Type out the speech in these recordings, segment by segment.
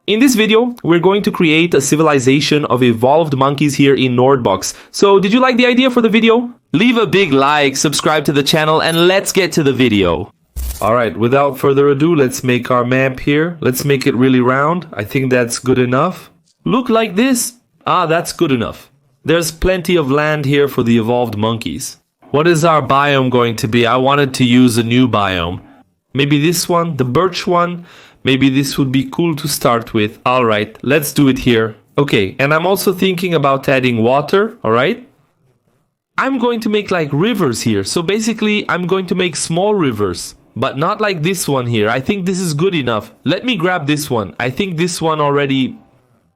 In this video, we're going to create a civilization of evolved monkeys here in Nordbox. So, did you like the idea for the video? Leave a big like, subscribe to the channel, and let's get to the video. Alright, without further ado, let's make our map here. Let's make it really round. I think that's good enough. Look like this. Ah, that's good enough. There's plenty of land here for the evolved monkeys. What is our biome going to be? I wanted to use a new biome. Maybe this one, the birch one. Maybe this would be cool to start with. Alright, let's do it here. Okay, and I'm also thinking about adding water, alright? I'm going to make like rivers here. So basically, I'm going to make small rivers. But not like this one here. I think this is good enough. Let me grab this one. I think this one already...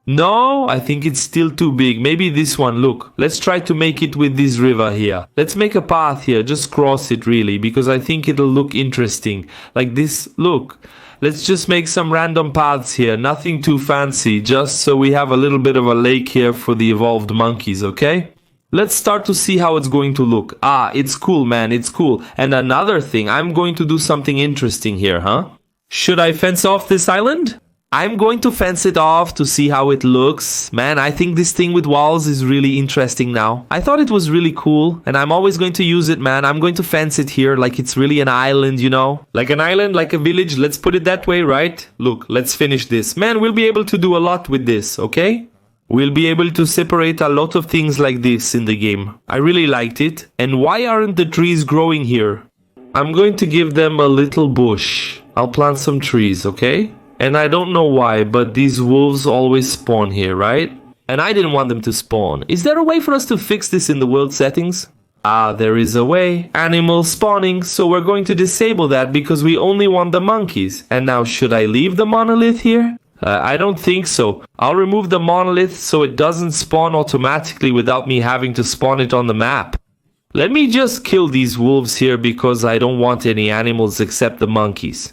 No, I think it's still too big. Maybe this one, look. Let's try to make it with this river here. Let's make a path here. Just cross it really, because I think it'll look interesting. Like this, look. Let's just make some random paths here. Nothing too fancy, just so we have a little bit of a lake here for the evolved monkeys, okay? Let's start to see how it's going to look. Ah, it's cool, man, it's cool. And another thing, I'm going to do something interesting here, huh? Should I fence off this island? I'm going to fence it off to see how it looks. Man, I think this thing with walls is really interesting now. I thought it was really cool, and I'm always going to use it, man. I'm going to fence it here like it's really an island, you know? Like an island, like a village, let's put it that way, right? Look, let's finish this. Man, we'll be able to do a lot with this, okay? We'll be able to separate a lot of things like this in the game. I really liked it. And why aren't the trees growing here? I'm going to give them a little bush. I'll plant some trees, okay? And I don't know why, but these wolves always spawn here, right? And I didn't want them to spawn. Is there a way for us to fix this in the world settings? Ah, there is a way. Animals spawning, so we're going to disable that because we only want the monkeys. And now, should I leave the monolith here? I don't think so. I'll remove the monolith so it doesn't spawn automatically without me having to spawn it on the map. Let me just kill these wolves here because I don't want any animals except the monkeys.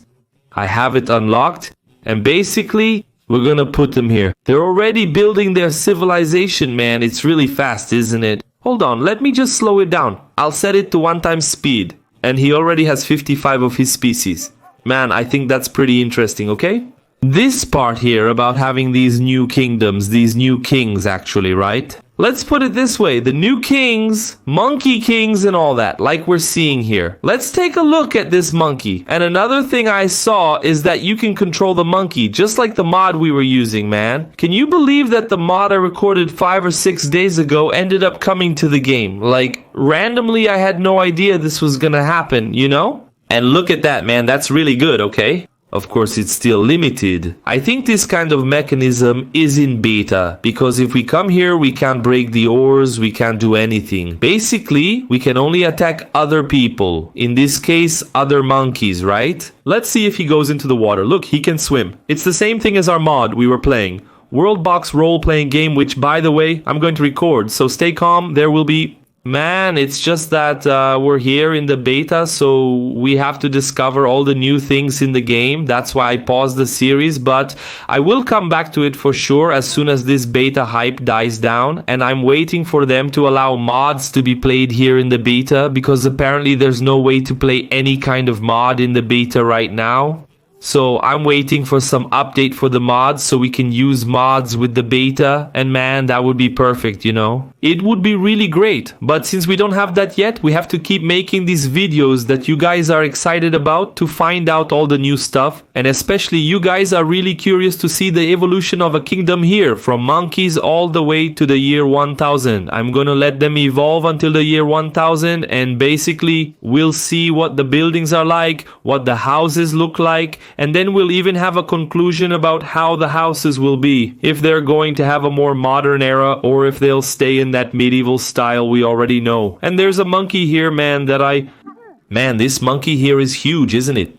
I have it unlocked. And basically, we're gonna put them here. They're already building their civilization, man. It's really fast, isn't it? Hold on, let me just slow it down. I'll set it to 1x speed. And he already has 55 of his species. Man, I think that's pretty interesting, okay? This part here about having these new kingdoms, these new kings actually, right? Let's put it this way, the new kings, monkey kings and all that, like we're seeing here. Let's take a look at this monkey. And another thing I saw is that you can control the monkey, just like the mod we were using, man. Can you believe that the mod I recorded 5 or 6 days ago ended up coming to the game? Like, randomly I had no idea this was gonna happen, you know? And look at that, man, that's really good, okay? Of course, it's still limited. I think this kind of mechanism is in beta, because if we come here, we can't break the ores, we can't do anything. Basically, we can only attack other people. In this case, other monkeys, right? Let's see if he goes into the water. Look, he can swim. It's the same thing as our mod we were playing. Worldbox role-playing game, which, by the way, I'm going to record. So stay calm, there will be... Man, it's just that we're here in the beta, so we have to discover all the new things in the game. That's why I paused the series, but I will come back to it for sure as soon as this beta hype dies down. And I'm waiting for them to allow mods to be played here in the beta, because apparently there's no way to play any kind of mod in the beta right now. So I'm waiting for some update for the mods so we can use mods with the beta, and man, that would be perfect, you know? It would be really great, but since we don't have that yet, we have to keep making these videos that you guys are excited about to find out all the new stuff, and especially you guys are really curious to see the evolution of a kingdom here, from monkeys all the way to the year 1000. I'm gonna let them evolve until the year 1000, and basically we'll see what the buildings are like, what the houses look like, and then we'll even have a conclusion about how the houses will be, if they're going to have a more modern era or if they'll stay in that medieval style we already know. And there's a monkey here, man, Man, this monkey here is huge, isn't it?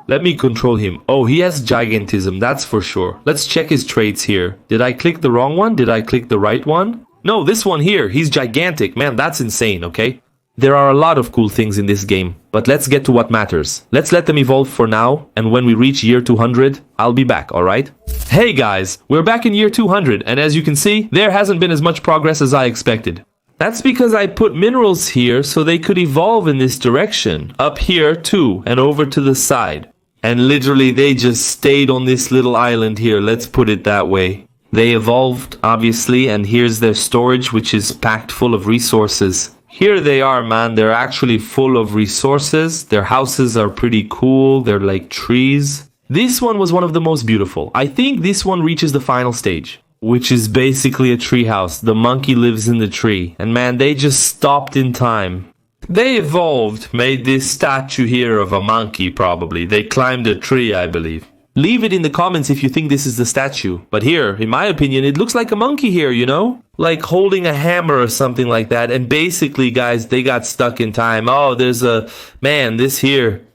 Let me control him. Oh, he has gigantism, that's for sure. Let's check his traits here. Did I click the wrong one? Did I click the right one? No, this one here, he's gigantic. Man, that's insane, okay? There are a lot of cool things in this game, but let's get to what matters. Let's let them evolve for now, and when we reach year 200, I'll be back, alright? Hey guys, we're back in year 200, and as you can see, there hasn't been as much progress as I expected. That's because I put minerals here so they could evolve in this direction, up here too, and over to the side. And literally they just stayed on this little island here, let's put it that way. They evolved, obviously, and here's their storage, which is packed full of resources. Here they are, man. They're actually full of resources. Their houses are pretty cool. They're like trees. This one was one of the most beautiful. I think this one reaches the final stage, which is basically a tree house. The monkey lives in the tree. And man, they just stopped in time. They evolved, made this statue here of a monkey, probably. They climbed a tree, I believe. Leave it in the comments if you think this is the statue. But here, in my opinion, it looks like a monkey here, you know? Like holding a hammer or something like that. And basically, guys, they got stuck in time. Oh, there's a... Man, this here...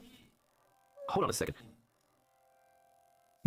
Hold on a second.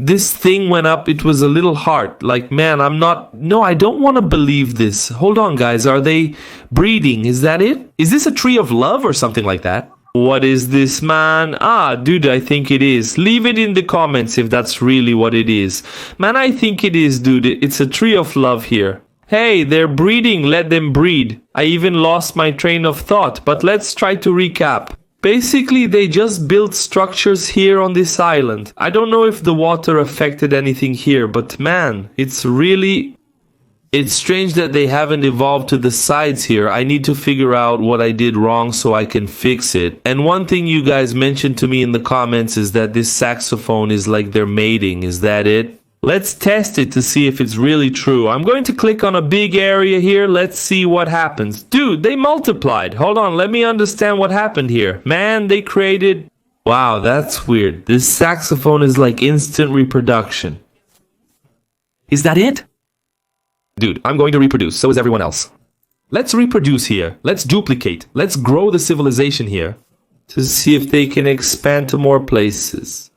This thing went up, it was a little heart. Like, man, I'm not... No, I don't want to believe this. Hold on, guys. Are they breeding? Is that it? Is this a tree of love or something like that? What is this, man? Ah, dude, I think it is. Leave it in the comments if that's really what it is. Man, I think it is, dude. It's a tree of love here. Hey, they're breeding. Let them breed. I even lost my train of thought, but let's try to recap. Basically, they just built structures here on this island. I don't know if the water affected anything here, but man, it's strange that they haven't evolved to the sides here. I need to figure out what I did wrong so I can fix it. And one thing you guys mentioned to me in the comments is that this saxophone is like they're mating. Is that it? Let's test it to see if it's really true. I'm going to click on a big area here. Let's see what happens. Dude, they multiplied. Hold on, let me understand what happened here. Man, they created... Wow, that's weird. This saxophone is like instant reproduction. Is that it? Dude, I'm going to reproduce. So is everyone else. Let's reproduce here. Let's duplicate. Let's grow the civilization here to see if they can expand to more places.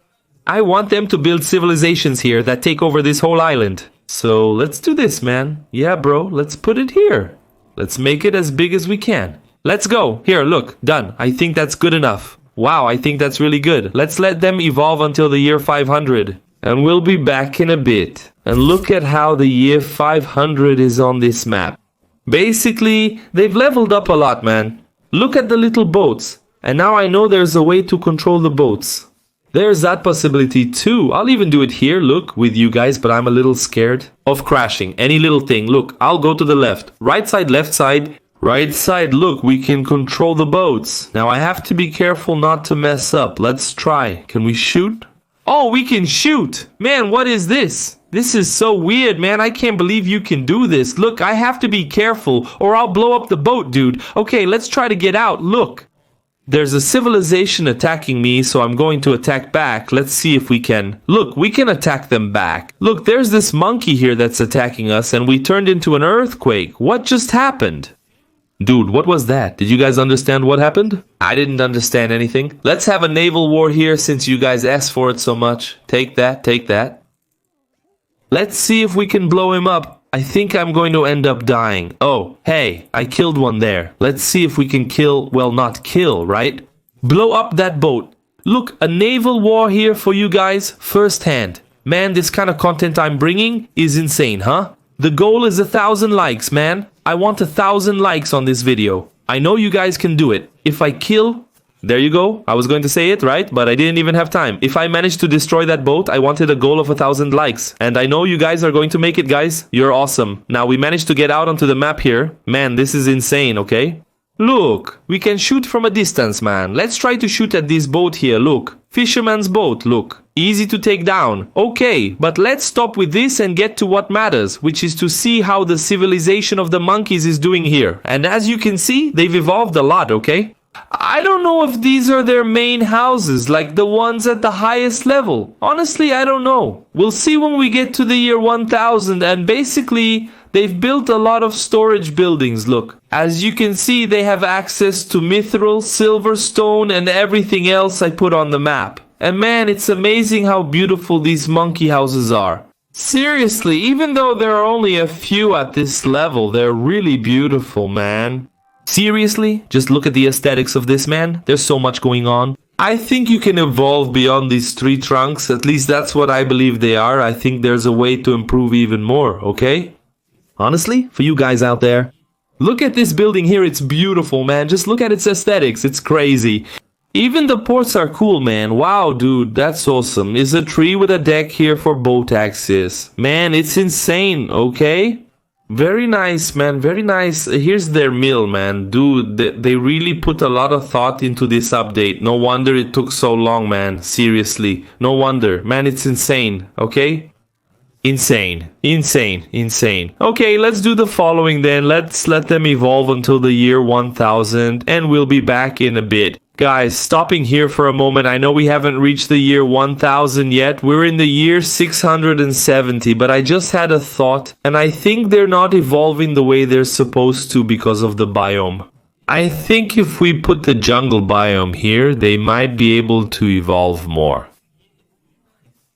I want them to build civilizations here that take over this whole island. So let's do this, man. Yeah, bro, let's put it here. Let's make it as big as we can. Let's go. Here, look, done. I think that's good enough. Wow, I think that's really good. Let's let them evolve until the year 500. And we'll be back in a bit. And look at how the year 500 is on this map. Basically, they've leveled up a lot, man. Look at the little boats. And now I know there's a way to control the boats. There's that possibility too. I'll even do it here, look, with you guys, but I'm a little scared of crashing. Any little thing. Look, I'll go to the left. Right side, left side. Right side, look, we can control the boats. Now I have to be careful not to mess up. Let's try. Can we shoot? Oh, we can shoot. Man, what is this? This is so weird, man. I can't believe you can do this. Look, I have to be careful or I'll blow up the boat, dude. Okay, let's try to get out. Look. There's a civilization attacking me, so I'm going to attack back. Let's see if we can. Look, we can attack them back. Look, there's this monkey here that's attacking us, and we turned into an earthquake. What just happened? Dude, what was that? Did you guys understand what happened? I didn't understand anything. Let's have a naval war here since you guys asked for it so much. Take that, take that. Let's see if we can blow him up. I think I'm going to end up dying. Oh, hey, I killed one there. Let's see if we can kill, well, not kill, right? Blow up that boat. Look, a naval war here for you guys firsthand. Man, this kind of content I'm bringing is insane, huh? The goal is 1,000 likes, man. I want 1,000 likes on this video. I know you guys can do it. If I kill... There you go. I was going to say it, right? But I didn't even have time. If I managed to destroy that boat, I wanted a goal of 1,000 likes. And I know you guys are going to make it, guys. You're awesome. Now, we managed to get out onto the map here. Man, this is insane, okay? Look, we can shoot from a distance, man. Let's try to shoot at this boat here. Look, fisherman's boat, look. Easy to take down. Okay, but let's stop with this and get to what matters, which is to see how the civilization of the monkeys is doing here. And as you can see, they've evolved a lot, okay? I don't know if these are their main houses, like the ones at the highest level. Honestly, I don't know. We'll see when we get to the year 1000, and basically, they've built a lot of storage buildings, look. As you can see, they have access to mithril, silverstone, and everything else I put on the map. And man, it's amazing how beautiful these monkey houses are. Seriously, even though there are only a few at this level, they're really beautiful, man. Seriously, just look at the aesthetics of this, man. There's so much going on. I think you can evolve beyond these tree trunks. At least that's what I believe they are. I think there's a way to improve even more, okay? Honestly, for you guys out there, look at this building here. It's beautiful, man. Just look at its aesthetics. It's crazy. Even the ports are cool, man. Wow, dude, that's awesome. Is a tree with a deck here for boat access. Man, it's insane, okay? Very nice, man. Very nice. Here's their mill, man. Dude, they really put a lot of thought into this update. No wonder it took so long, man. Seriously. No wonder. Man, it's insane, okay? Insane. Insane. Insane. Okay, let's do the following then. Let's let them evolve until the year 1000, and we'll be back in a bit. Guys, stopping here for a moment. I know we haven't reached the year 1000 yet. We're in the year 670, but I just had a thought, and I think they're not evolving the way they're supposed to because of the biome. I think if we put the jungle biome here, they might be able to evolve more.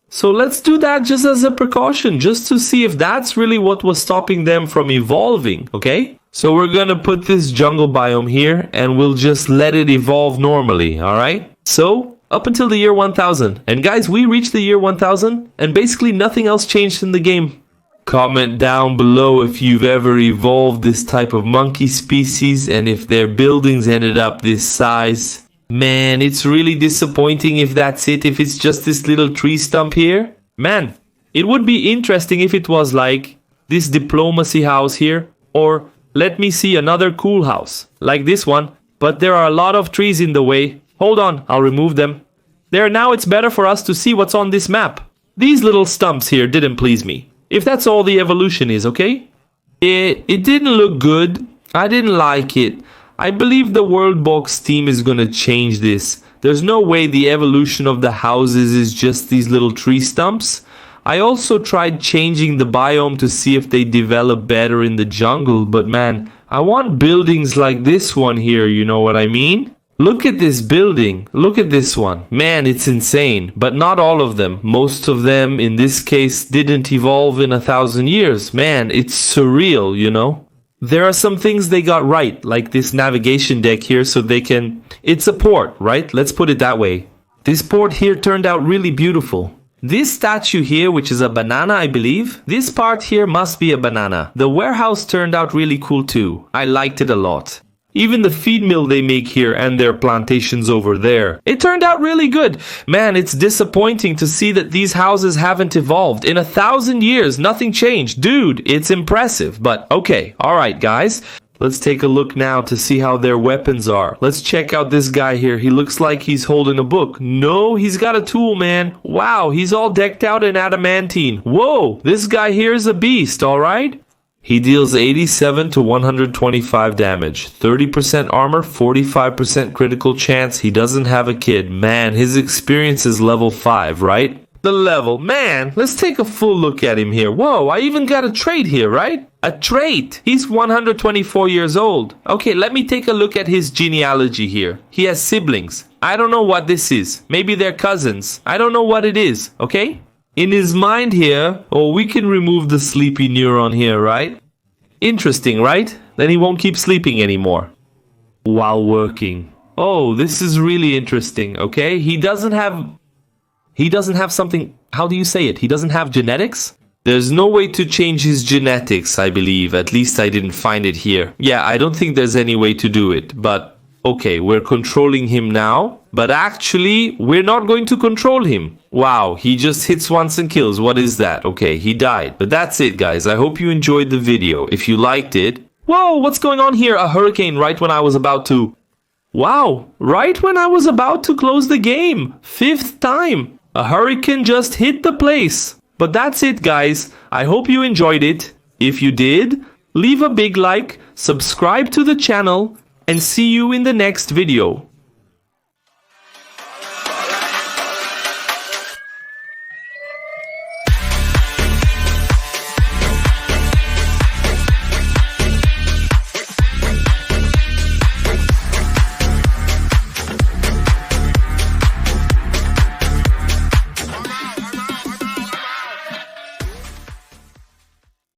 So let's do that just as a precaution, just to see if that's really what was stopping them from evolving, okay? So we're gonna put this jungle biome here and we'll just let it evolve normally, alright? So, up until the year 1000. And guys, we reached the year 1000 and basically nothing else changed in the game. Comment down below if you've ever evolved this type of monkey species and if their buildings ended up this size. Man, it's really disappointing if that's it, if it's just this little tree stump here. Man, it would be interesting if it was like this diplomacy house here, or let me see another cool house, like this one, but there are a lot of trees in the way. Hold on, I'll remove them. There, now it's better for us to see what's on this map. These little stumps here didn't please me. If that's all the evolution is, okay? It didn't look good. I didn't like it. I believe the World Box team is gonna change this. There's no way the evolution of the houses is just these little tree stumps. I also tried changing the biome to see if they develop better in the jungle, but man, I want buildings like this one here, you know what I mean? Look at this building, look at this one. Man, it's insane, but not all of them. Most of them, in this case, didn't evolve in 1000 years. Man, it's surreal, you know? There are some things they got right, like this navigation deck here, so they can... It's a port, right? Let's put it that way. This port here turned out really beautiful. This statue here, which is a banana, I believe. This part here must be a banana. The warehouse turned out really cool too. I liked it a lot. Even the feed mill they make here and their plantations over there. It turned out really good. Man, it's disappointing to see that these houses haven't evolved. In 1000 years, nothing changed. Dude, it's impressive. But okay, alright guys. Let's take a look now to see how their weapons are. Let's check out this guy here. He looks like he's holding a book. No, he's got a tool, man. Wow, he's all decked out in adamantine. Whoa, this guy here is a beast, alright? He deals 87 to 125 damage, 30% armor, 45% critical chance. He doesn't have a kid. Man, his experience is level 5, right? The level. Man, let's take a full look at him here. Whoa, I even got a trait here, right? A trait. He's 124 years old. Okay, let me take a look at his genealogy here. He has siblings. I don't know what this is. Maybe they're cousins. I don't know what it is, okay? In his mind here, oh, we can remove the sleepy neuron here, right? Interesting, right? Then he won't keep sleeping anymore while working. Oh, this is really interesting, okay? He doesn't have something, how do you say it? He doesn't have genetics? There's no way to change his genetics, I believe. At least I didn't find it here. Yeah, I don't think there's any way to do it, but okay, we're controlling him now, but actually, we're not going to control him. Wow, he just hits once and kills. What is that? Okay, he died. But that's it, guys. I hope you enjoyed the video. If you liked it... Whoa, what's going on here? A hurricane right when I was about to... Wow, right when I was about to close the game. 5th time. A hurricane just hit the place. But that's it, guys. I hope you enjoyed it. If you did, leave a big like, subscribe to the channel, and see you in the next video.